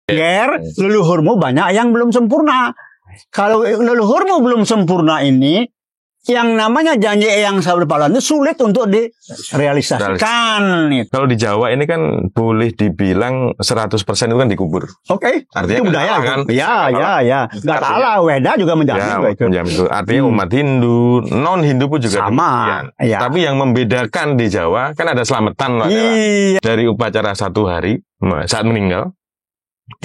Ger, leluhurmu banyak yang belum sempurna. Kalau leluhurmu belum sempurna ini, yang namanya janji Eyang Sabda Pahlawan itu sulit untuk direalisasikan. Kalau di Jawa ini kan boleh dibilang 100% itu kan dikubur. Oke, artinya itu budaya kan? Ya. Nggak salah, Weda juga menjamin itu. Artinya umat Hindu, non-Hindu pun juga sama. Ya. Tapi yang membedakan di Jawa kan ada selamatan dari upacara 1 hari saat meninggal,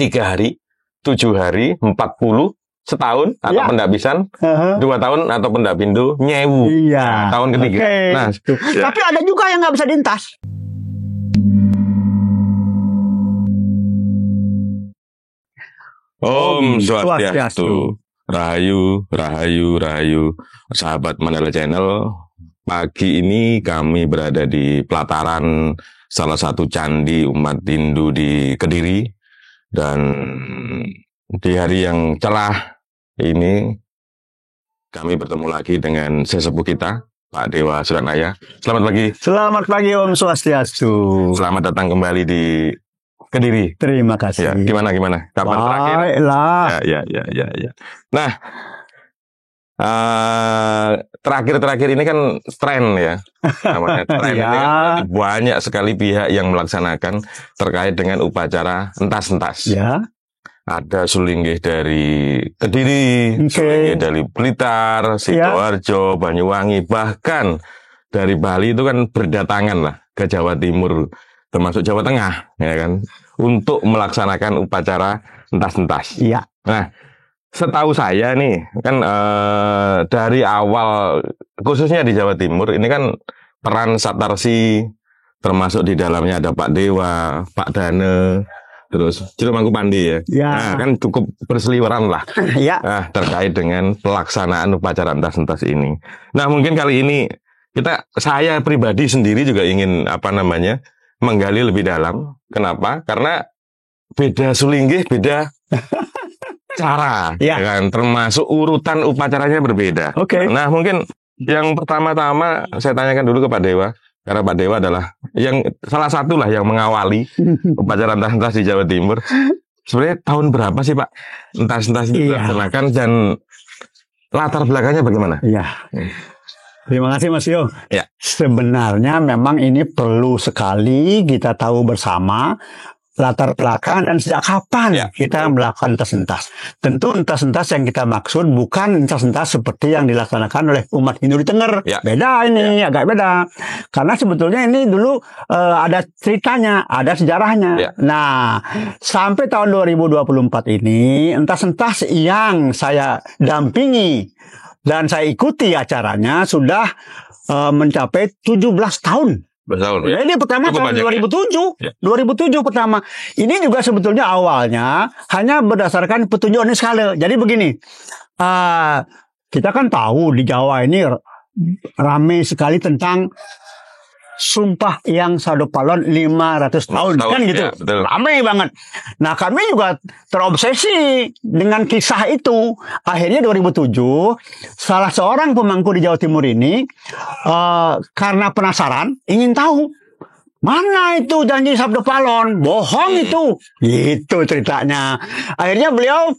3 hari, 7 hari, 40, setahun atau pendapisan, 2 tahun atau pendapindo, nyewu. Iya. Tahun ketiga. Okay. Nah, tapi ada juga yang nggak bisa diintas. Om Swastiastu. Rahayu, rahayu, rahayu. Sahabat Mandala Channel, pagi ini kami berada di pelataran salah satu candi umat Hindu di Kediri. Dan di hari yang cerah ini kami bertemu lagi dengan sesepuh kita, Pak Dewa Suratnaya. Selamat pagi. Selamat pagi Om Swastiastu. Selamat datang kembali di Kediri. Terima kasih. Ya, gimana? Kapan terakhir? Baiklah. Ya. Nah, terakhir ini kan tren ya. Namanya tren. Ini kan banyak sekali pihak yang melaksanakan terkait dengan upacara entas-entas. Ya. Ada sulinggih dari Kediri, sulinggih dari Blitar, Sidoarjo, Banyuwangi, bahkan dari Bali itu kan berdatangan lah ke Jawa Timur, termasuk Jawa Tengah, ya kan, untuk melaksanakan upacara entas-entas. Iya. Nah, setahu saya nih, kan dari awal, khususnya di Jawa Timur, ini kan peran Satarsi, termasuk di dalamnya ada Pak Dewa, Pak Dane, terus Jero Mangkupandi ya. Nah, kan cukup berseliweran lah terkait dengan pelaksanaan upacara entas-entas ini. Nah, mungkin kali ini saya pribadi sendiri juga ingin menggali lebih dalam. Kenapa? Karena beda sulinggih, beda cara, ya kan? Termasuk urutan upacaranya berbeda. Oke. Nah, mungkin yang pertama-tama saya tanyakan dulu ke Pak Dewa. Karena Pak Dewa adalah salah satu lah yang mengawali upacara entas-entas di Jawa Timur. Sebenarnya tahun berapa sih Pak entas-entas itu dilaksanakan dan latar belakangnya bagaimana? Iya. Terima kasih Mas Yo. Ya. Sebenarnya memang ini perlu sekali kita tahu bersama latar belakang dan sejak kapan kita melakukan entas-entas. Tentu entas-entas yang kita maksud bukan entas-entas seperti yang dilaksanakan oleh umat Hindu di Tengger. Beda ini, agak beda. Karena sebetulnya ini dulu ada ceritanya, ada sejarahnya. Nah, sampai tahun 2024 ini, entas-entas yang saya dampingi dan saya ikuti acaranya sudah mencapai 17 tahun. Ya, ini pertama tahun 2007. 2007 pertama. Ini juga sebetulnya awalnya hanya berdasarkan petunjuk skala. Jadi begini, kita kan tahu di Jawa ini ramai sekali tentang Sumpah Eyang Sabda Pahlawan 500 tahun kan gitu. Ramai banget. Nah, kami juga terobsesi dengan kisah itu. Akhirnya 2007 salah seorang pemangku di Jawa Timur ini karena penasaran ingin tahu mana itu janji Sabda Pahlawan, bohong itu. Gitu ceritanya. Akhirnya beliau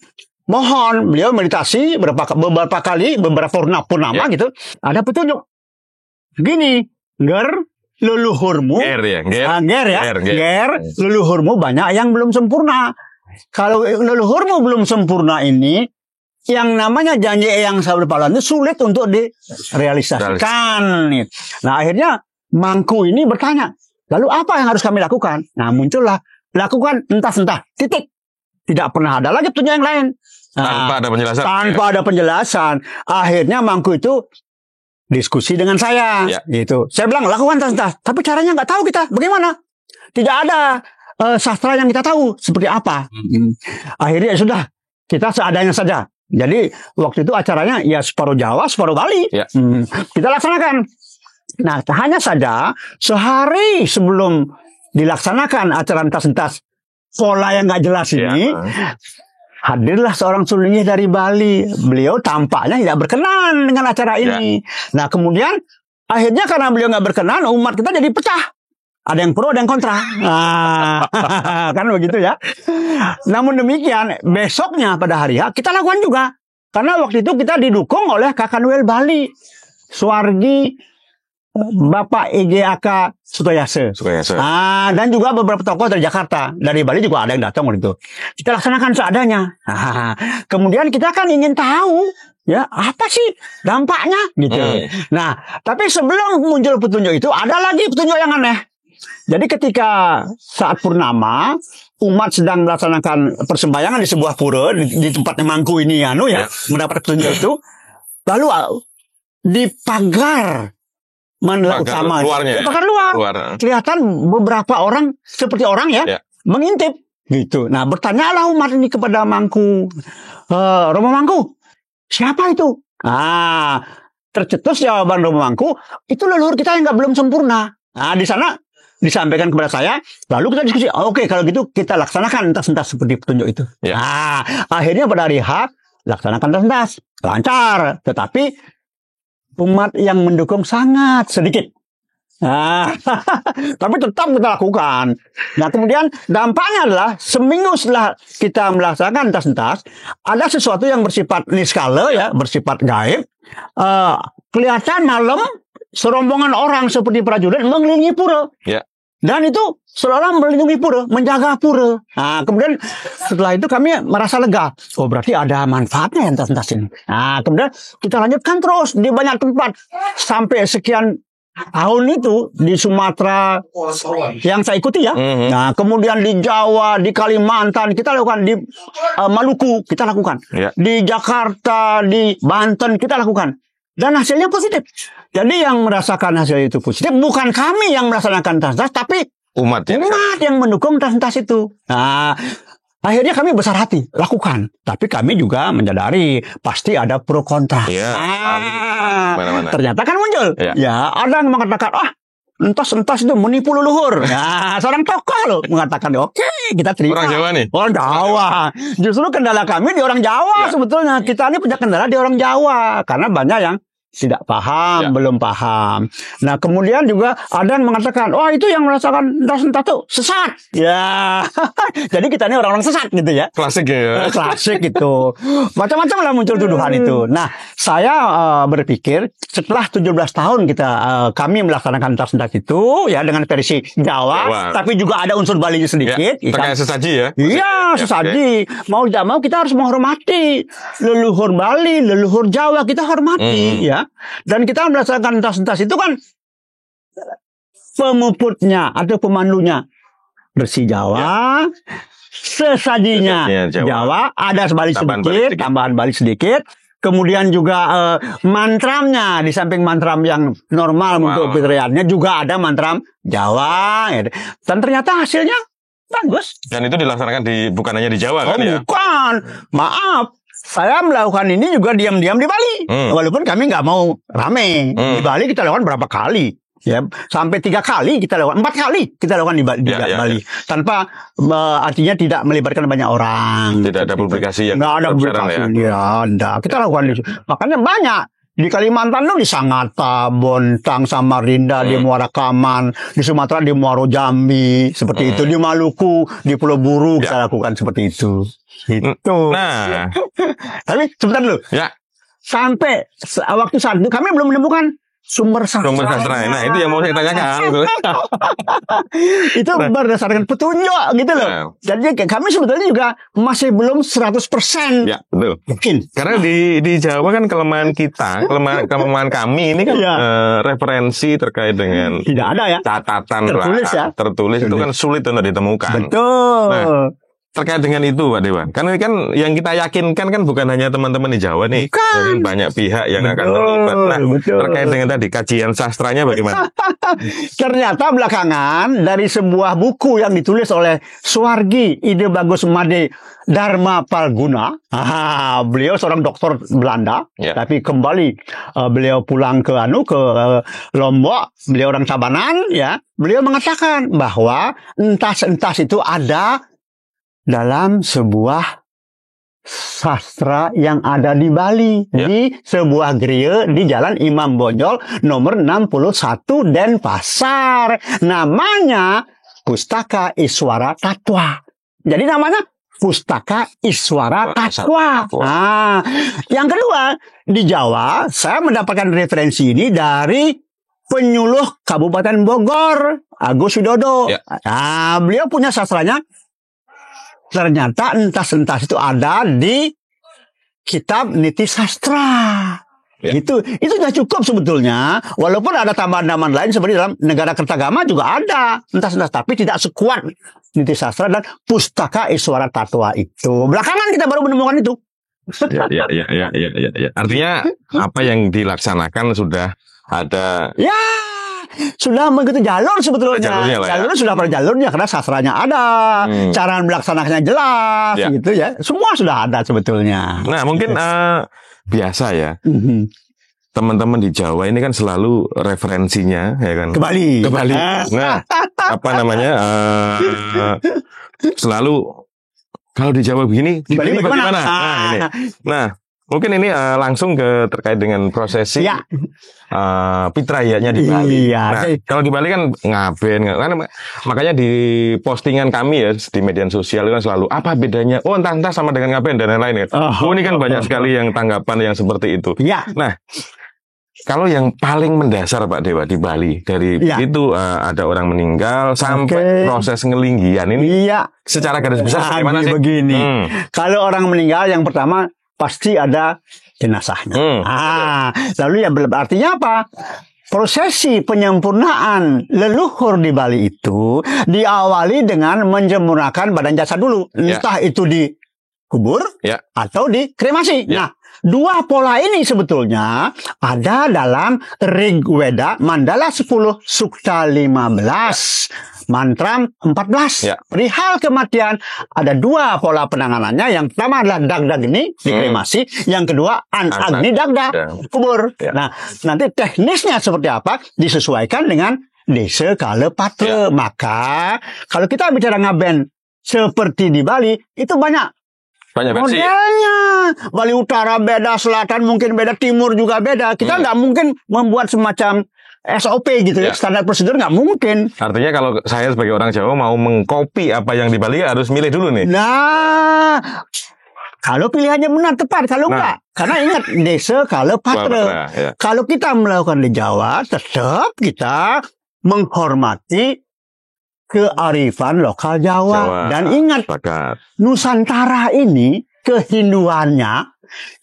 meditasi beberapa kali, beberapa purnama gitu. Ada petunjuk. Gini, leluhurmu, Ger, leluhurmu banyak yang belum sempurna. Kalau leluhurmu belum sempurna ini, yang namanya janji Eyang Sabda Pahlawan itu sulit untuk direalisasikan. Nah, akhirnya Mangku ini bertanya, lalu apa yang harus kami lakukan? Nah, muncullah, lakukan entas-entas, titik. Tidak pernah ada lagi petunjuk yang lain. Tanpa ada penjelasan. Tanpa ada penjelasan. Akhirnya Mangku itu diskusi dengan saya, gitu. Saya bilang lakukan entas-entas, tapi caranya nggak tahu kita bagaimana. Tidak ada sastra yang kita tahu seperti apa. Akhirnya sudah kita seadanya saja. Jadi waktu itu acaranya ya separuh Jawa, separuh Bali. Kita laksanakan. Nah, hanya saja sehari sebelum dilaksanakan acara entas-entas pola yang nggak jelas ini. Hadirlah seorang sulinggih dari Bali. Beliau tampaknya tidak berkenan dengan acara ini. Nah, kemudian akhirnya karena beliau nggak berkenan, umat kita jadi pecah. ada yang pro, ada yang kontra. Nah, kan begitu ya. Namun demikian, besoknya pada hari H kita lakukan juga. Karena waktu itu kita didukung oleh Kakak Noel Bali, Suwargi, Bapak EGAK Sutoyase. Dan juga beberapa tokoh dari Jakarta. Dari Bali juga ada yang datang waktu itu. Kita laksanakan seadanya. Kemudian kita kan ingin tahu, ya, apa sih dampaknya gitu. Nah, tapi sebelum muncul petunjuk itu, ada lagi petunjuk yang aneh. Jadi ketika saat purnama, umat sedang melaksanakan persembahyangan di sebuah pura, di tempatnya Mangku ini, mendapat petunjuk itu, lalu di pagar utama, pagar luar, kelihatan beberapa orang, seperti orang mengintip, gitu. Nah, bertanyalah umat ini kepada Mangku, Romo Mangku, siapa itu? Tercetus jawaban Romo Mangku, itu leluhur kita yang belum sempurna. Nah, di sana disampaikan kepada saya, lalu kita diskusi, oke, kalau gitu kita laksanakan entas-entas seperti petunjuk itu. Akhirnya pada hari H, laksanakan entas-entas, lancar, tetapi umat yang mendukung sangat sedikit. Tapi tetap kita lakukan. Nah, kemudian dampaknya adalah seminggu setelah kita melaksanakan entas-entas, ada sesuatu yang bersifat niskala, bersifat gaib. Kelihatan malam serombongan orang seperti prajurit mengelilingi pura. Dan itu seolah melindungi pura, menjaga pura. Nah, kemudian setelah itu kami merasa lega. Oh, berarti ada manfaatnya entas-entas ini. Nah, kemudian kita lanjutkan terus di banyak tempat. Sampai sekian tahun itu di Sumatera yang saya ikuti ya. Nah, kemudian di Jawa, di Kalimantan, kita lakukan di Maluku, kita lakukan. Di Jakarta, di Banten, kita lakukan. Dan hasilnya positif. Jadi yang merasakan hasil itu positif bukan kami yang melaksanakan tas-tas, tapi umat yang mendukung tas-tas itu. Nah, akhirnya kami besar hati lakukan. Tapi kami juga menyadari pasti ada pro kontra. Ternyata kan muncul. Ada yang mengatakan, entas-entas itu menipu leluhur. Seorang tokoh loh mengatakan, oke, kita terima. Orang Jawa nih? Orang Jawa. Justru kendala kami di orang Jawa sebetulnya. Kita ini punya kendala di orang Jawa. Karena banyak yang tidak paham, belum paham. Nah, kemudian juga ada yang mengatakan, itu yang merasakan entas-entas itu sesat. Jadi kita ini orang-orang sesat gitu ya. Klasik ya. Klasik gitu. Macam-macam lah muncul tuduhan itu. Nah, saya berpikir setelah 17 tahun kami melaksanakan entas-entas itu ya dengan versi Jawa, tapi juga ada unsur Bali sedikit. Terkait sesaji ya. Iya, sesaji. Mau tidak mau kita harus menghormati leluhur Bali, leluhur Jawa, kita hormati ya. Dan kita melaksanakan entas-entas itu kan pemuputnya atau pemandunya bersih Jawa, sesajinya Jawa, ada tambahan Bali sedikit. Kemudian juga mantramnya, di samping mantram yang normal untuk penceriannya juga ada mantram Jawa. Dan ternyata hasilnya bagus. Dan itu dilaksanakan bukan hanya di Jawa kan ya? Bukan, maaf. Saya melakukan ini juga diam-diam di Bali. Walaupun kami nggak mau rame. Di Bali kita lakukan berapa kali. Ya, sampai 3 kali kita lakukan, 4 kali kita lakukan di Bali. Tanpa artinya tidak melibatkan banyak orang. Tidak ada publikasi yang nggak ada publikasi. Kita lakukan itu. Makanya banyak. Di Kalimantan di Sangatta, Bontang, Samarinda, di Muara Kaman, di Sumatera di Muaro Jambi, seperti itu. Di Maluku, di Pulau Buru kita lakukan seperti itu. Itu. Nah, tapi sebentar dulu. Sampai waktu saat itu kami belum menemukan sumber sastra. Nah, itu yang mau saya tanyakan. Itu berdasarkan petunjuk gitu loh. Jadi kami sebetulnya juga masih belum 100%. Ya, betul. Mungkin. Karena di Jawa kan kelemahan kita, kelemahan kami ini kan referensi terkait dengan tidak ada ya. Catatan tertulis itu kan sulit untuk ditemukan. Betul. Nah, terkait dengan itu Pak Dewan, karena kan yang kita yakinkan kan bukan hanya teman-teman di Jawa nih, banyak pihak yang akan terlibat. Nah, terkait dengan tadi kajian sastranya bagaimana? Ternyata belakangan dari sebuah buku yang ditulis oleh Suwargi Ide Bagus Made Dharma Palguna, beliau seorang dokter Belanda, tapi kembali beliau pulang ke Lombok, beliau orang Tabanan, ya, beliau mengatakan bahwa entas-entas itu ada dalam sebuah sastra yang ada di Bali, di sebuah gereja di Jalan Imam Bonjol nomor 61 Denpasar. Namanya Pustaka Iswara Tatwa. Jadi namanya Pustaka Iswara Tatwa. Nah, yang kedua, di Jawa saya mendapatkan referensi ini dari penyuluh Kabupaten Bogor, Agus Widodo. Nah, beliau punya sastranya. Ternyata entas-entas itu ada di kitab Niti Sastra. Itu sudah cukup sebetulnya. Walaupun ada tambahan-tambahan lain seperti dalam Negara Kertagama juga ada entas-entas, tapi tidak sekuat Niti Sastra dan Pustaka Iswara Tatwa itu. Belakangan kita baru menemukan itu. Ya. Artinya apa yang dilaksanakan sudah ada. Ya, sudah mengikuti jalur sebetulnya. Jalurnya sudah pada jalurnya karena sastranya ada, cara melaksanakannya jelas, gitu ya. Semua sudah ada sebetulnya. Nah, mungkin biasa ya. Teman-teman di Jawa ini kan selalu referensinya, ya kan? Ke Bali. Nah, apa namanya? Selalu kalau di Jawa begini, di Bali bagaimana? Nah, mungkin ini langsung terkait dengan prosesi Pitrayanya di Bali. Nah, kalau di Bali kan ngaben, kan makanya di postingan kami ya di media sosial kan selalu apa bedanya? Oh, entah sama dengan ngaben dan lain-lain. Ini kan banyak sekali yang tanggapan yang seperti itu. Nah, kalau yang paling mendasar Pak Dewa di Bali dari itu ada orang meninggal sampai proses ngelinggian ini secara garis besar bagaimana sih? Begini, kalau orang meninggal yang pertama pasti ada jenazahnya. Lalu ya artinya apa? Prosesi penyempurnaan leluhur di Bali itu diawali dengan menjemurnakan badan jasad dulu. Entah itu dikubur atau dikremasi. Nah, dua pola ini sebetulnya ada dalam Rigveda Mandala 10 Sukta 15. Mantram 14. Perihal kematian ada dua pola penanganannya. Yang pertama adalah dagdag ini dikremasi, yang kedua agni dagda kubur. Nah, nanti teknisnya seperti apa disesuaikan dengan desa Kalepatra. Maka kalau kita bicara ngaben seperti di Bali itu banyak modelnya. Bali Utara beda, Selatan mungkin beda, Timur juga beda. Kita nggak mungkin membuat semacam SOP gitu ya, standar prosedur nggak mungkin. Artinya kalau saya sebagai orang Jawa mau mengcopy apa yang di Bali harus milih dulu nih. Nah, kalau pilihannya benar tepat, kalau enggak, karena ingat desa Kalepatra. Kalau kita melakukan di Jawa, tetap kita menghormati kearifan lokal Jawa. Dan ingat, Nusantara ini kehinduannya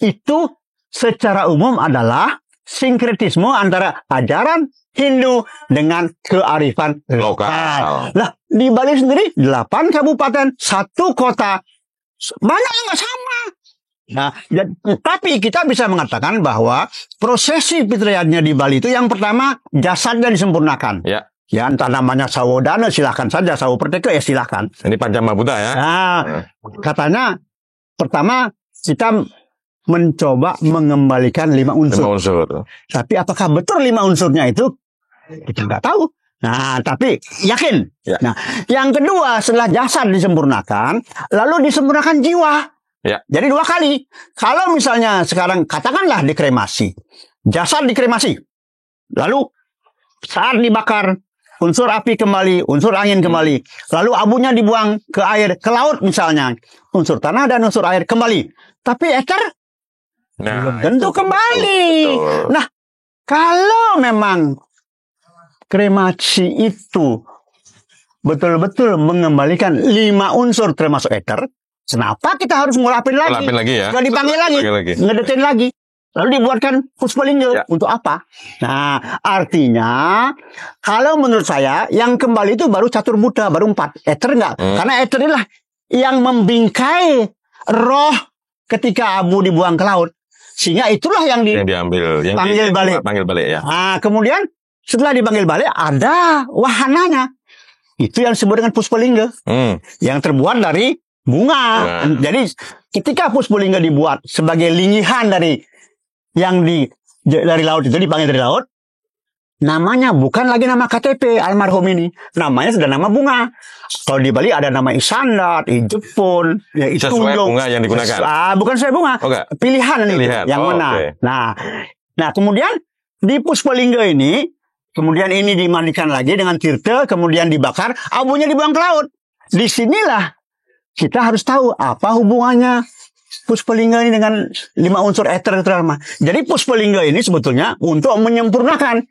itu secara umum adalah sinkretisme antara ajaran Hindu dengan kearifan lokal. Nah, di Bali sendiri 8 kabupaten, 1 kota, banyak yang nggak sama. Nah, tapi kita bisa mengatakan bahwa prosesi Pitrayanya di Bali itu yang pertama jasadnya disempurnakan. Ya, entah namanya Sawodana silahkan saja, Sawo Perteka ya silahkan. Ini Pancamabuddha ya. Nah, katanya pertama kita mencoba mengembalikan 5 unsur. Tapi apakah betul 5 unsurnya itu? Kita nggak tahu. Nah, tapi yakin. Nah, yang kedua setelah jasad disempurnakan, lalu disempurnakan jiwa. Jadi 2 kali. Kalau misalnya sekarang katakanlah dikremasi, jasad dikremasi, lalu saat dibakar, unsur api kembali, unsur angin kembali, lalu abunya dibuang ke air, ke laut misalnya, unsur tanah dan unsur air kembali. Tapi eter belum tentu kembali. Nah, kalau memang kremasi itu betul-betul mengembalikan 5 unsur termasuk eter, kenapa kita harus ngulapin lagi? Nggak dipanggil lagi, ngedetin lagi. Lalu dibuatkan Puspalingga. Untuk apa? Nah, artinya kalau menurut saya yang kembali itu baru catur Buddha, baru 4. Eter enggak. Karena eter inilah yang membingkai roh ketika abu dibuang ke laut. Sehingga itulah yang diambil, yang panggil balik ya. Nah, kemudian setelah dipanggil balik ada wahananya. Itu yang disebut dengan Puspalingga. Yang terbuat dari bunga. Jadi ketika Puspalingga dibuat sebagai linggihan dari yang dari laut itu, dipanggil dari laut, namanya bukan lagi nama KTP almarhum ini. Namanya sudah nama bunga. Kalau di Bali ada nama Isandat, Ijepun, ya itu sesuai bunga yang digunakan. Bukan sesuai bunga. Pilihan ini yang mana. Okay. Nah, kemudian di Puspalingga ini, kemudian ini dimandikan lagi dengan tirta, kemudian dibakar, abunya dibuang ke laut. Disinilah kita harus tahu apa hubungannya Puspalingga ini dengan 5 unsur eter itu. Jadi Puspalingga ini sebetulnya untuk menyempurnakan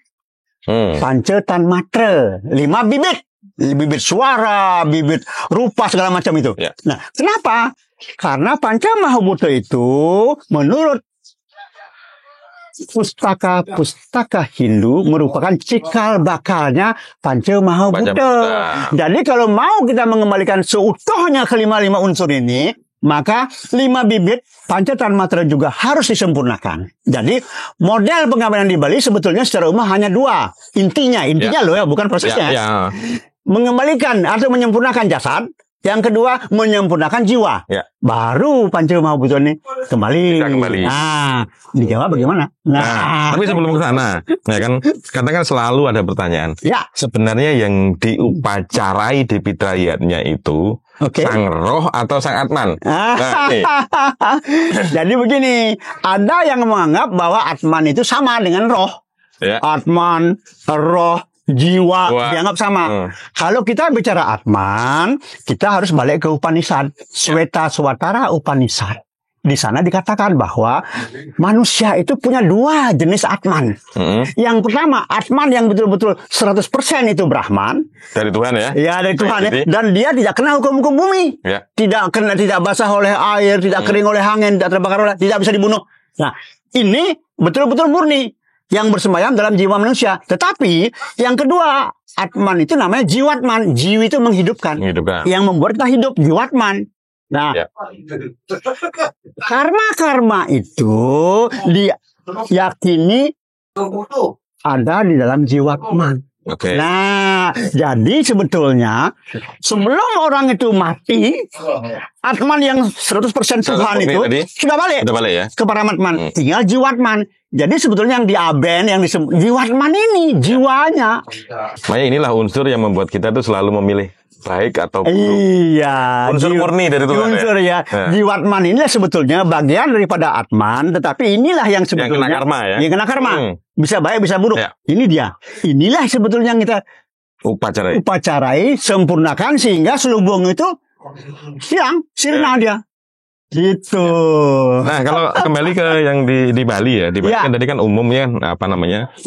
panca tan matra, 5 bibit. Bibit suara, bibit rupa, segala macam itu. Ya. Nah, kenapa? Karena Panca Mahabhuta itu menurut pustaka Hindu merupakan cikal bakalnya Panca Mahabhuta. Jadi kalau mau kita mengembalikan seutuhnya ke 5 unsur ini, maka 5 bibit Panca Tanmatra juga harus disempurnakan. Jadi model pengambilan di Bali sebetulnya secara umum hanya 2. Intinya loh ya, bukan prosesnya. Mengembalikan atau menyempurnakan jasad. Yang kedua, menyempurnakan jiwa. Ya. Baru Panca Mahabhuta ini kembali. Nah, di Jawa bagaimana? Nah, tapi sebelum ke sana, ya kan, katakan selalu ada pertanyaan. Ya. Sebenarnya yang diupacarai di Pitrayatnya itu sang roh atau sang Atman? Jadi begini, ada yang menganggap bahwa Atman itu sama dengan roh. Ya. Atman, roh, jiwa dianggap sama. Kalau kita bicara Atman, kita harus balik ke Upanishad, Sweta Swatara Upanishad. Di sana dikatakan bahwa manusia itu punya 2 jenis Atman. Yang pertama, Atman yang betul-betul 100% itu Brahman. Dari Tuhan ya? Ya, dari Tuhan ya. Dan dia tidak kena hukum-hukum bumi. Ya. Tidak basah oleh air, tidak kering oleh angin, tidak terbakar oleh, tidak bisa dibunuh. Nah, ini betul-betul murni yang bersemayam dalam jiwa manusia. Tetapi yang kedua, Atman itu namanya Jiwatman. Jiwa itu menghidupkan. Yang membuat kita hidup, Jiwatman. Nah, karma-karma itu diyakini ada di dalam Jiwatman. Nah, jadi sebetulnya sebelum orang itu mati, Atman yang 100% Tuhan itu sudah balik ya? ke Paramatman. Tinggal Jiwatman. Jadi sebetulnya yang di Aben, yang disebut Jiwatman ini, jiwanya. Makanya inilah unsur yang membuat kita tuh selalu memilih baik atau buruk. Iya. Unsur murni dari Tuhan. Unsur ya. Jiwatman inilah sebetulnya bagian daripada Atman, tetapi inilah yang sebetulnya yang kena karma ya. Yang kena karma. Bisa baik, bisa buruk. Ya. Ini dia. Inilah sebetulnya yang kita upacarai, sempurnakan sehingga selubung itu sirna dia. Gitu. Nah, kalau kembali ke yang di Bali ya, di Bali kan tadi kan umumnya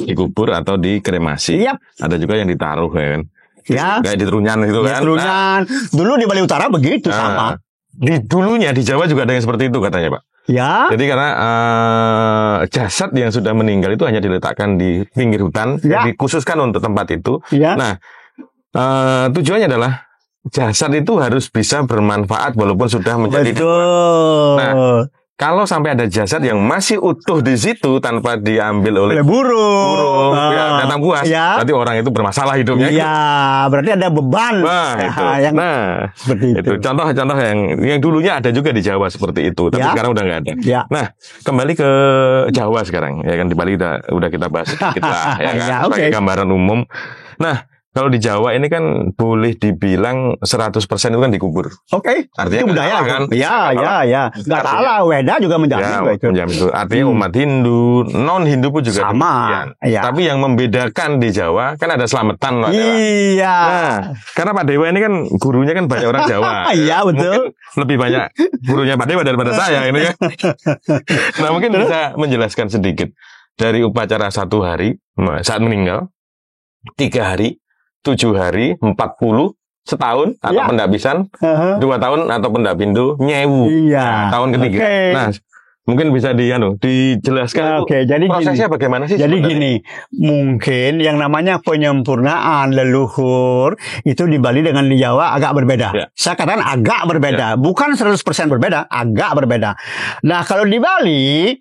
dikubur atau dikremasi. Ada juga yang ditaruh ya kan. Ya. Kayak di Trunyan gitu kan. Trunyan. Dulu di Bali Utara begitu sama. Dulunya di Jawa juga ada yang seperti itu katanya, Pak. Ya. Jadi karena jasad yang sudah meninggal itu hanya diletakkan di pinggir hutan, dikhususkan untuk tempat itu. Ya. Nah, tujuannya adalah jasad itu harus bisa bermanfaat walaupun sudah menjadi. Betul. Nah, kalau sampai ada jasad yang masih utuh di situ tanpa diambil oleh burung datang puas, berarti orang itu bermasalah hidupnya. Iya, berarti ada beban. Seperti itu. Contoh-contoh yang dulunya ada juga di Jawa seperti itu, tapi sekarang udah nggak ada. Nah, kembali ke Jawa sekarang, ya kan di Bali udah kita bahas kita, ya kan, sebagai gambaran umum. Nah, kalau di Jawa ini kan boleh dibilang 100% itu kan dikubur. Artinya itu budaya kan? Ya. Nggak salah, Weda juga menjamin itu. Artinya umat Hindu, non-Hindu pun juga sama. Tapi yang membedakan di Jawa kan ada selamatan. Iya. Nah, karena Pak Dewa ini kan gurunya kan banyak orang Jawa. Iya, betul. Mungkin lebih banyak gurunya Pak Dewa daripada saya ini kan. Nah, mungkin bisa menjelaskan sedikit dari upacara 1 hari saat meninggal, 3 hari, 7 hari, 40, setahun atau pendapisan, 2 tahun atau pendapindu, nyewu. Tahun ketiga. Nah, mungkin bisa dijelaskan jadi prosesnya bagaimana sih? Jadi gini, mungkin yang namanya penyempurnaan leluhur itu di Bali dengan di Jawa agak berbeda. Saya katakan agak berbeda, bukan 100% berbeda, agak berbeda. Nah, kalau di Bali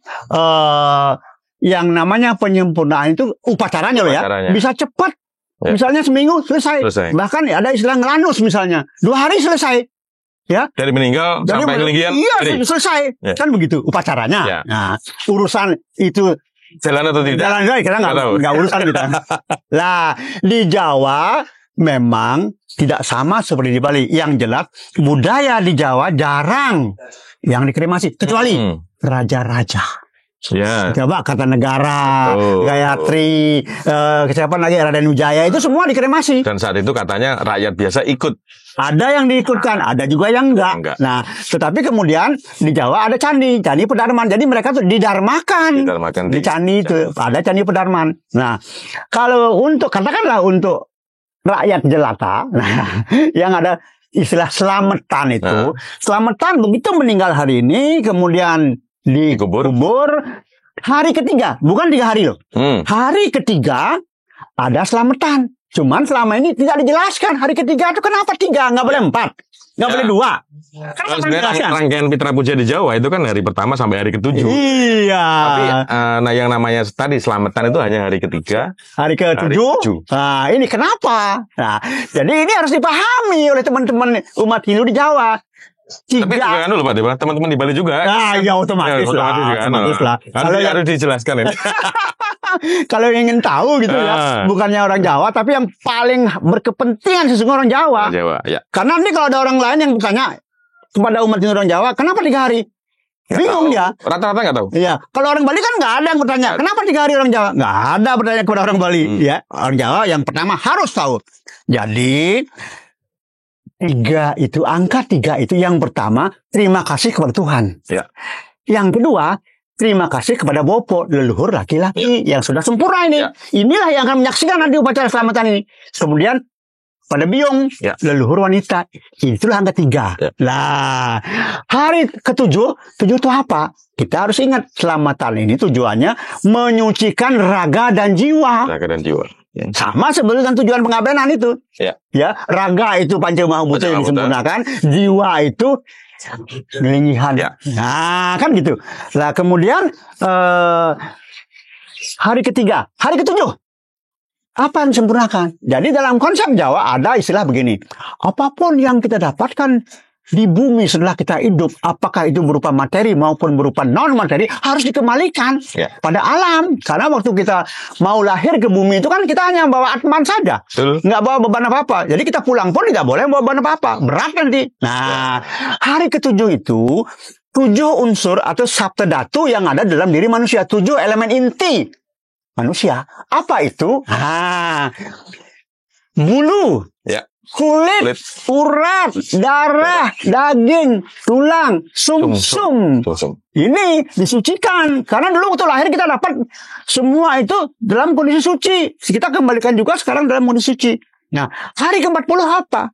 yang namanya penyempurnaan itu upacaranya bisa cepat. Misalnya seminggu selesai. Bahkan ada istilah ngelanus misalnya. 2 hari selesai. Ya. Dari meninggal sampai kelingian. Iya, selesai. Kan begitu upacaranya. Nah, urusan itu Jalan atau tidak? Jalan kita nggak urusan kita. Lah di Jawa memang tidak sama seperti di Bali. Yang jelas budaya di Jawa jarang yang dikremasi kecuali raja-raja. Ya. Coba Kartanegara, Gayatri, siapa lagi Raden Wijaya itu semua dikremasi. Dan saat itu katanya rakyat biasa ikut. Ada yang diikutkan, ada juga yang enggak. Nah, tetapi kemudian di Jawa ada candi Pedarman. Jadi mereka tuh didarmakan di candi itu. Ada candi Pedarman. Nah, kalau untuk katakanlah untuk rakyat jelata, nah, yang ada istilah selamatan itu, selamatan begitu meninggal hari ini, kemudian dikubur hari ketiga, bukan 3 hari loh. Hari ketiga ada selamatan. Cuman selama ini tidak dijelaskan hari ketiga itu kenapa 3, nggak boleh 4, nggak boleh 2. Kalau sebenarnya rangkaian Pitra Puja di Jawa itu kan hari pertama sampai hari ke-7. Iya. Tapi yang namanya tadi selamatan itu hanya hari ketiga, hari ke-7. Nah ini kenapa? Nah jadi ini harus dipahami oleh teman-teman umat Hindu di Jawa. Tapi juga dulu Pak Dewa, teman-teman di Bali juga. Nah, ya otomatis lah. Kalau harus dijelaskan ini. Kalau ingin tahu gitu ya, bukannya orang Jawa, tapi yang paling berkepentingan sesungguhnya orang Jawa. Ya. Karena nanti kalau ada orang lain yang bertanya kepada umat Hindu orang Jawa, kenapa 3 hari? Bingung dia. Rata-rata nggak tahu. Iya. Kalau orang Bali kan nggak ada yang bertanya, kenapa 3 hari orang Jawa? Nggak ada bertanya kepada orang Bali. Ya, orang Jawa yang pertama harus tahu. Jadi 3 itu, angka 3 itu yang pertama, terima kasih kepada Tuhan. Ya. Yang kedua, terima kasih kepada Bopo, leluhur laki-laki yang sudah sempurna ini. Ya. Inilah yang akan menyaksikan nanti upacara selamatan ini. Kemudian pada Biong, leluhur wanita. Itulah angka 3. Ya. Lah, hari ke-7, 7 itu apa? Kita harus ingat, selamatan ini tujuannya menyucikan raga dan jiwa. Raga dan jiwa. Ya. Sama sebetulnya dengan tujuan pengabdian itu. Ya, raga itu Pancamahaputta yang disempurnakan, jiwa itu linggihan. Nah, kan gitu. Nah, kemudian hari ketiga, hari ke-7 apa yang disempurnakan? Jadi dalam konsep Jawa ada istilah begini. Apapun yang kita dapatkan di bumi setelah kita hidup, apakah itu berupa materi maupun berupa non-materi, harus dikembalikan pada alam. Karena waktu kita mau lahir ke bumi itu kan kita hanya bawa atman saja. Nggak bawa beban apa-apa. Jadi kita pulang pun tidak boleh bawa beban apa-apa. Berat nanti. Nah, hari ke-7 itu 7 unsur atau sabtadhatu yang ada dalam diri manusia. 7 elemen inti manusia. Apa itu? Bulu, kulit, urat, darah, daging, tulang, sumsum. Ini disucikan. Karena dulu waktu lahir kita dapat semua itu dalam kondisi suci. Kita kembalikan juga sekarang dalam kondisi suci. Nah, hari ke-40 apa?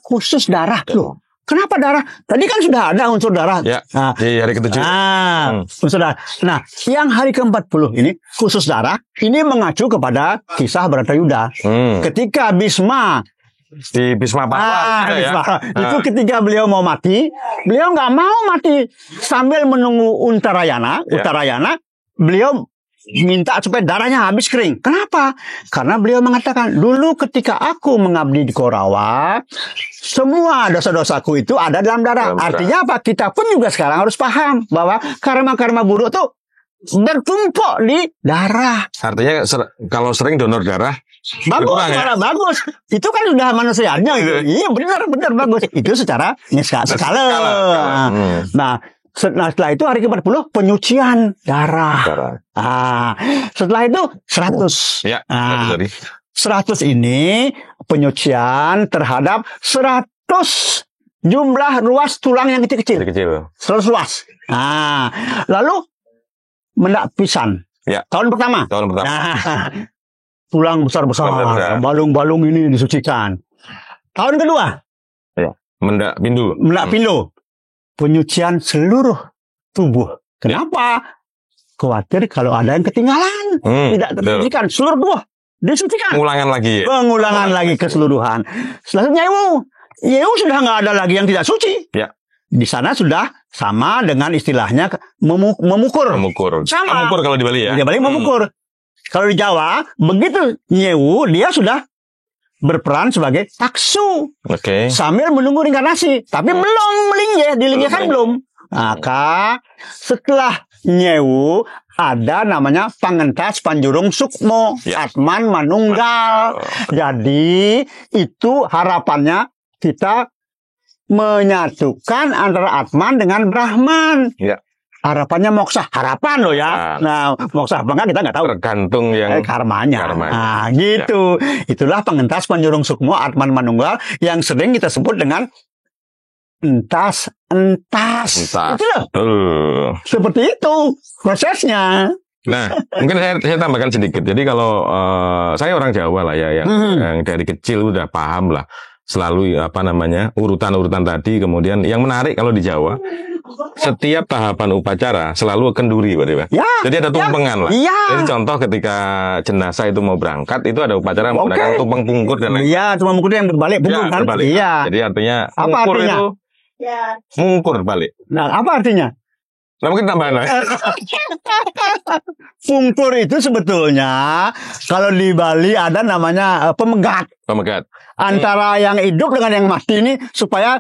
Khusus darah loh. Kenapa darah? Tadi kan sudah ada unsur darah. Nah, di hari ke-7. Unsur darah. Nah, yang hari ke-40 ini khusus darah. Ini mengacu kepada kisah Bharatayuda. Ketika Bhisma di Bhisma Pawa itu ketika beliau mau mati, beliau nggak mau mati sambil menunggu Uttarayana. Beliau minta supaya darahnya habis kering. Kenapa? Karena beliau mengatakan, dulu ketika aku mengabdi di Korawa, semua dosa-dosaku itu ada dalam darah. Artinya apa? Kita pun juga sekarang harus paham bahwa karma-karma buruk itu bertumpuk di darah. Artinya kalau sering donor darah bagus. Itu kan sudah manusianya. Iya benar bagus. Itu secara skala. Nah, setelah itu hari ke-40 penyucian darah. Setelah itu 100. 100 ini penyucian terhadap 100 jumlah ruas tulang yang kecil-kecil. 100 ruas. Lalu mendak pisan. Tahun pertama. Tulang besar-besar, balung-balung ini disucikan. Tahun kedua. Mendak pindu. Penyucian seluruh tubuh. Kenapa? Khawatir kalau ada yang ketinggalan. Tidak tersucikan. Seluruh tubuh disucikan. Pengulangan lagi keseluruhan. Selanjutnya Yewu sudah nggak ada lagi yang tidak suci. Di sana sudah sama dengan istilahnya memukur. Sama. Memukur kalau di Bali ya. Di Bali memukur. Kalau di Jawa, begitu nyewu, dia sudah berperan sebagai taksu. Sambil menunggu reinkarnasi. Tapi belum melinggih, dilinggihkan belum. Maka setelah nyewu, ada namanya pangentas panjurung sukmo, Atman Manunggal. Jadi itu harapannya kita menyatukan antara Atman dengan Brahman. Ya. Harapannya moksa, harapan loh ya. Nah, moksa apa enggak kita nggak tahu. Tergantung yang karmanya. Nah, gitu. Itulah pengentas panjurung sukmo Atman Manunggal yang sering kita sebut dengan entas. Itu loh. Seperti itu prosesnya. Nah, mungkin saya tambahkan sedikit. Jadi kalau saya orang Jawa lah ya, yang dari kecil udah paham lah. Selalu urutan-urutan tadi. Kemudian yang menarik kalau di Jawa, setiap tahapan upacara selalu kenduri, Pak Dewa. Ya, jadi ada tumpengan lah. Ya. Jadi contoh ketika jenazah itu mau berangkat, itu ada upacara menggunakan tumpeng pungkur dan lain. Iya, tumpeng pungkur yang berbalik pungkur kan. Berbalik. Iya. Jadi artinya apa artinya? Itu mungkur balik. Nah, apa artinya? Nah, mungkin tambahan lah. Pungkur itu sebetulnya kalau di Bali ada namanya pemegat. Pemegat. Antara yang hidup dengan yang mati ini supaya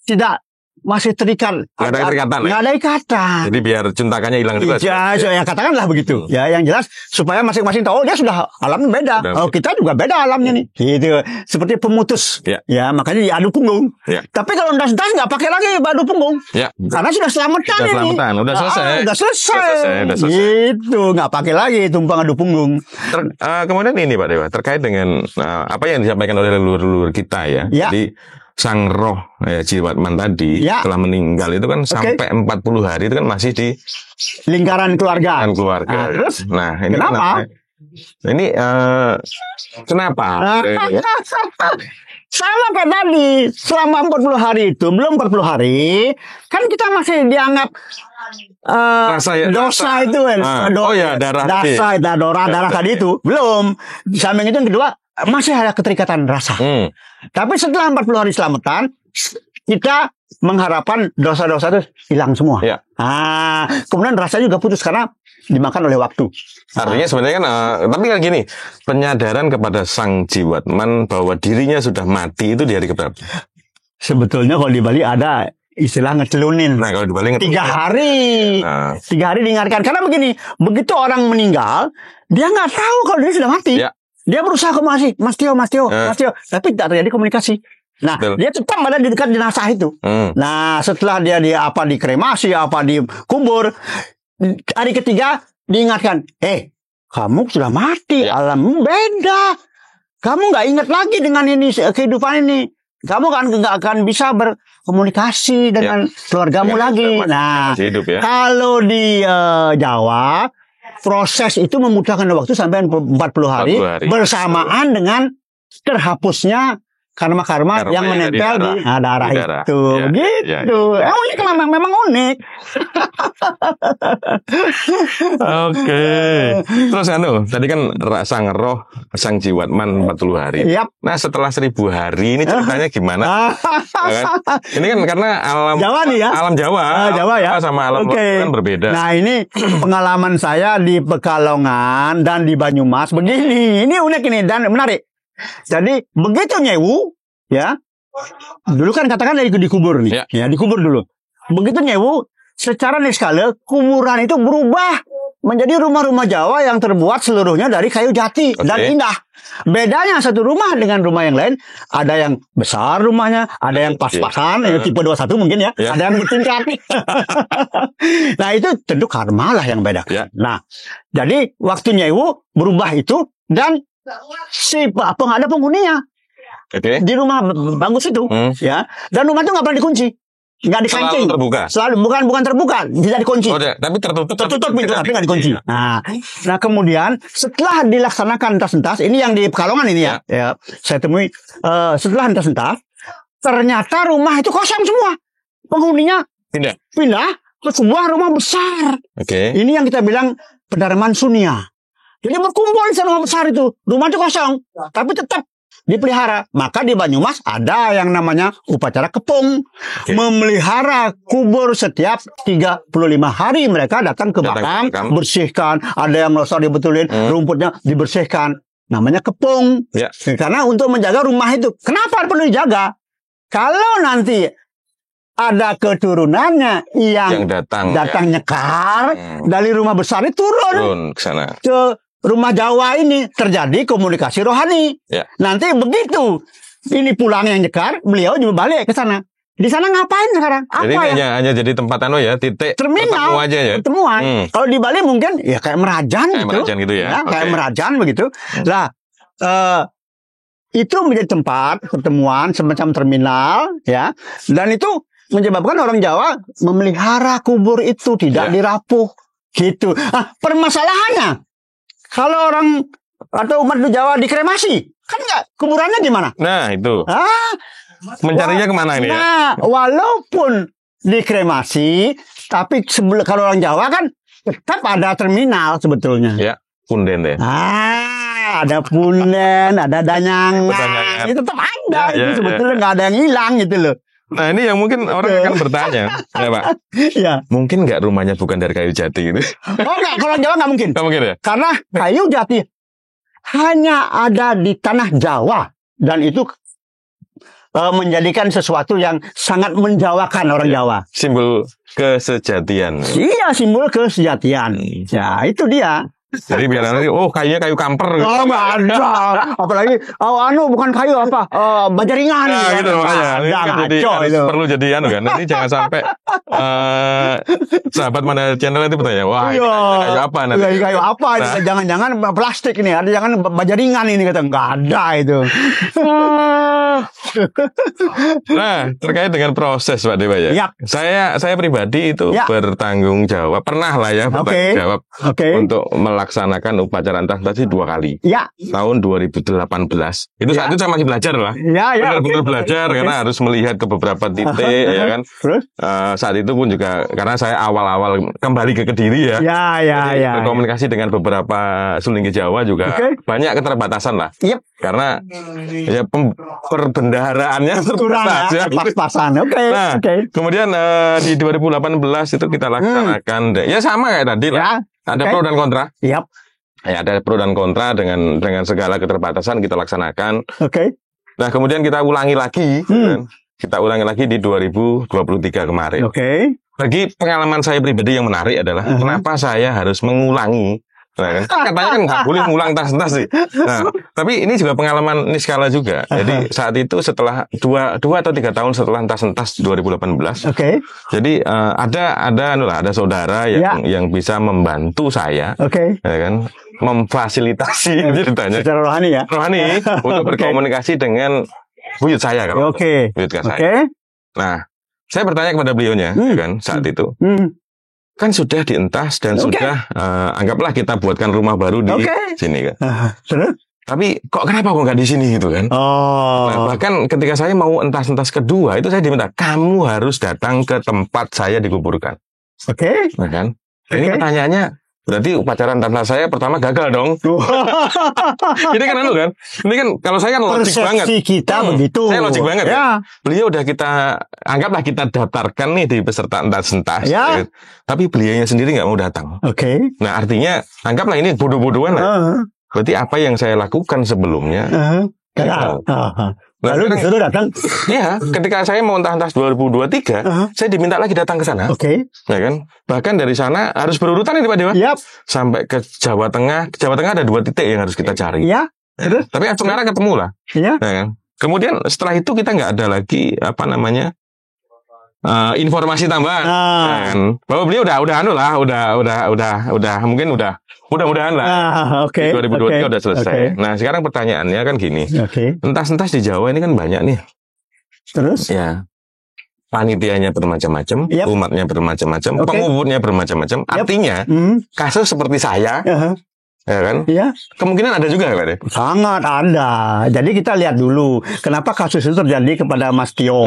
tidak masih terikat. Nggak ada ikatan. Nggak ada ikatan. Jadi biar cuntakannya hilang juga. Ya, katakanlah begitu. Ya, yang jelas supaya masing-masing tahu dia sudah alamnya beda. Oh, kita juga beda alamnya nih. Gitu. Seperti pemutus. Ya, makanya diadu punggung. Tapi kalau das-das nggak pakai lagi adu punggung. Karena sudah selamatan ini. Udah selesai. Udah selesai. Gitu, nggak pakai lagi tumpang adu punggung. Kemudian ini Pak Dewa, terkait dengan apa yang disampaikan oleh leluhur kita ya. Jadi sang roh Jiwatman tadi telah meninggal itu kan sampai 40 hari itu kan masih di lingkaran keluarga. Terus? Nah, ini kenapa? Kenapa? Sama kayak tadi, selama 40 hari itu, belum 40 hari, kan kita masih dianggap dosa itu kan. Darah tadi itu. Belum. Di samping itu yang kedua, masih ada keterikatan rasa. Tapi setelah 40 hari selamatan, kita mengharapkan dosa-dosa itu hilang semua. Kemudian rasanya juga putus karena dimakan oleh waktu. Artinya sebenarnya kan, tapi kan gini, penyadaran kepada sang Jiwatman bahwa dirinya sudah mati itu di hari keberapa? Sebetulnya kalau di Bali ada istilah ngecelunin. Nah, kalau di Bali 3 hari. 3 hari diingatkan. Karena begini, begitu orang meninggal, dia nggak tahu kalau dia sudah mati. Dia berusaha komunikasi, Mas Tio, tapi tidak terjadi komunikasi. Nah, dia tetap ada di dekat jenazah itu. Nah, setelah dia dikremasi, dikubur, hari ketiga diingatkan, kamu sudah mati, alammu beda. Kamu nggak ingat lagi dengan ini kehidupan ini. Kamu kan nggak akan bisa berkomunikasi dengan keluargamu lagi. Nah, kalau di Jawa proses itu membutuhkan waktu sampai 40 hari bersamaan dengan terhapusnya karma-karma yang menempel di darah itu. Gitu. Unik memang unik. Oke. Terus tadi kan sang roh sang Jiwatman 40 hari. Nah, setelah 1000 hari ini ceritanya gimana? Ini kan karena alam Jawa nih ya. Alam Jawa. Jawa ya. Sama alam kan berbeda. Nah, ini pengalaman saya di Pekalongan dan di Banyumas begini. Ini unik ini dan menarik. Jadi begitu nyewu, dulu kan katakan dikubur nih, dikubur dulu. Begitu nyewu, secara niskala kuburan itu berubah menjadi rumah-rumah Jawa yang terbuat seluruhnya dari kayu jati dan indah. Bedanya satu rumah dengan rumah yang lain, ada yang besar rumahnya, ada yang pas-pasan, tipe 21 mungkin ada yang bertingkat. Nah, itu tentu karma lah yang beda. Nah, jadi waktu nyewu berubah itu dan si ada penghuninya di rumah bagus itu, dan rumah itu nggak pernah dikunci, nggak dikancing, selalu bukan terbuka, tidak dikunci, tapi tertutup pintu tapi nggak dikunci. Nah, kemudian setelah dilaksanakan entas-entas, ini yang di Pekalongan ini saya temui, setelah entas-entas, ternyata rumah itu kosong semua, penghuninya pindah ke sebuah rumah besar. Ini yang kita bilang pedalaman Sunia. Jadi berkumpul di rumah besar itu. Rumah itu kosong. Tapi tetap dipelihara. Maka di Banyumas ada yang namanya upacara kepung. Memelihara kubur setiap 35 hari. Mereka datang ke makam, bersihkan. Ada yang melosor dibetulin, rumputnya dibersihkan. Namanya kepung. Ya. Karena untuk menjaga rumah itu. Kenapa perlu dijaga? Kalau nanti ada keturunannya yang datang nyekar dari rumah besar ini turun ke sana. Ke rumah Jawa ini terjadi komunikasi rohani. Ya. Nanti begitu ini pulang yang nyekar, beliau juga balik ke sana. Di sana ngapain sekarang? Apa jadi ya? hanya jadi tempat titik terminal ketemu aja ya. Pertemuan. Kalau di Bali mungkin ya kayak Merajan gitu ya. Kayak Merajan begitu. Lah itu menjadi tempat pertemuan semacam terminal ya. Dan itu menyebabkan orang Jawa memelihara kubur itu tidak dirapuh gitu. Permasalahannya kalau orang atau umat Jawa dikremasi, kan enggak kuburannya di mana? Nah, itu. Mencarinya kemana ini ya? Nah, walaupun dikremasi, tapi kalau orang Jawa kan tetap ada terminal sebetulnya. Ya, punden deh. Ada punden, ada danyangan. Itu tetap ada. Itu sebetulnya nggak ada yang hilang gitu loh. Nah, ini yang mungkin orang akan bertanya, ya Pak. Ya. Mungkin nggak rumahnya bukan dari kayu jati gitu? Oh enggak, kalau Jawa nggak mungkin. Nggak mungkin ya? Karena kayu jati hanya ada di tanah Jawa dan itu menjadikan sesuatu yang sangat menjawakan orang Jawa. Simbol kesejatian. Iya, simbol kesejatian. Ya, itu dia. Jadi biar nanti, kayunya kayu kamper. Oh, nggak ada. Apalagi, bukan kayu apa? Bajaringan. Nah, gitu makanya. Jadi perlu jadi kan. Nanti jangan sampai sahabat Mana Channel itu bertanya, wah ini kayu apa nanti? Kayu apa? Nah. Jangan-jangan plastik ini. Jangan bajaringan ini kata. Nggak ada itu. Nah, terkait dengan proses Pak Dewa ya. Yap. Saya pribadi itu bertanggung jawab. Pernah lah ya bertanggung jawab untuk melaksanakan upacara entah-entah 2 kali. Ya. Tahun 2018. Itu saat itu saya masih belajar lah. Benar-benar belajar karena harus melihat ke beberapa titik ya kan. Saat itu pun juga karena saya awal-awal kembali ke Kediri ya. Berkomunikasi dengan beberapa Sulinggi Jawa juga banyak keterbatasan lah. Karena ya perbendaharaannya terbatas ya. Pas-pasan. Kemudian di 2018 itu kita laksanakan ya sama kayak tadi lah. Ada pro dan kontra. Ya, ada pro dan kontra dengan segala keterbatasan kita laksanakan. Nah, kemudian kita ulangi lagi. Kita ulangi lagi di 2023 kemarin. Bagi pengalaman saya pribadi yang menarik adalah kenapa saya harus mengulangi. Nah, kan katanya kan nggak boleh ngulang tas-tas sih. Nah, tapi ini juga pengalaman niskala juga. Jadi saat itu setelah 2 atau 3 tahun setelah entas 2018. Jadi ada saudara yang bisa membantu saya, ya kan, memfasilitasi ceritanya. Secara rohani ya. Rohani untuk berkomunikasi dengan buyut saya kalau buyut saya. Nah, saya bertanya kepada beliaunya, kan saat itu. Kan sudah dientas dan sudah anggaplah kita buatkan rumah baru di sini kan. Tapi kenapa kok nggak di sini gitu kan? Nah, bahkan ketika saya mau entas-entas kedua itu saya diminta kamu harus datang ke tempat saya dikuburkan. Nah, kan? Ini pertanyaannya berarti upacara entas saya pertama gagal dong. Ini kan kan? Ini kan kalau saya kan logik banget. Persepsi kita begitu. Saya logik banget ya. Beliau udah anggaplah kita daftarkan nih di peserta entas-entas. Ya. Tapi beliaunya sendiri nggak mau datang. Nah, artinya anggaplah ini bodoh-bodohan lah. Berarti apa yang saya lakukan sebelumnya? Lalu disuruh datang. Iya, ketika saya mau entas 2023, saya diminta lagi datang ke sana. Ya kan? Bahkan dari sana harus berurutan ini Pak Dewa. Sampai ke Jawa Tengah. Jawa Tengah ada 2 titik yang harus kita cari. Tapi sekarang ketemu lah. Ya kan? Kemudian setelah itu kita nggak ada lagi informasi tambahan. Kan? Bahwa beliau mudah-mudahan lah. 2023 udah selesai. Nah, sekarang pertanyaannya kan gini. Entas-entas di Jawa ini kan banyak nih. Terus? Ya. Panitianya bermacam-macam, umatnya bermacam-macam, penguburnya bermacam-macam. Artinya, kasus seperti saya, ya kan? Kemungkinan ada juga Pak. Sangat ada. Jadi kita lihat dulu kenapa kasus itu terjadi kepada Mas Tio.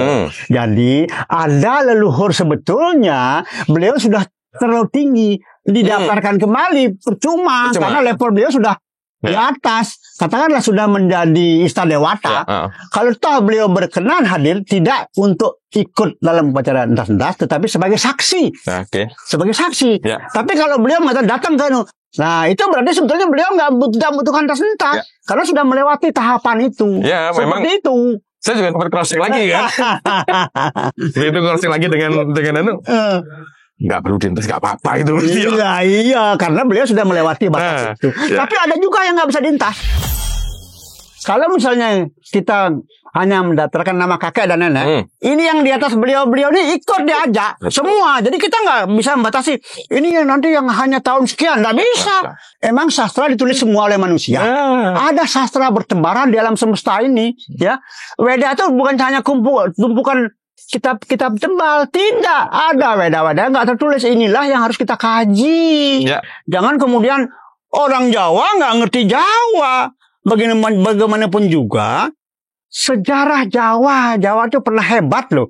Jadi ada leluhur sebetulnya beliau sudah terlalu tinggi didaftarkan kembali percuma karena level beliau sudah di atas, katakanlah sudah menjadi istadewata. Kalau toh beliau berkenan hadir tidak untuk ikut dalam upacara entas-entas tetapi sebagai saksi. Sebagai saksi. Tapi kalau beliau datang ke nah itu berarti sebetulnya beliau tidak membutuhkan entas-entas karena sudah melewati tahapan itu. Ya, seperti itu. Saya juga sempat crossing lagi kan. Itu crossing lagi dengan nggak perlu diintas, nggak apa-apa itu. Iya, karena beliau sudah melewati batas itu. Ya. Tapi ada juga yang nggak bisa diintas. Kalau misalnya kita hanya mendaftarkan nama kakek dan nenek, ini yang di atas beliau-beliau ini ikut diajak semua. Jadi kita nggak bisa membatasi. Ini yang nanti yang hanya tahun sekian, nggak bisa. Emang sastra ditulis semua oleh manusia. Ada sastra bertebaran di alam semesta ini, ya. Weda itu bukan hanya tumpukan kitab-kitab tebal, tidak ada weda-weda nggak tertulis. Inilah yang harus kita kaji. Ya. Jangan kemudian orang Jawa nggak ngerti Jawa. Bagaimanapun juga sejarah Jawa itu pernah hebat loh.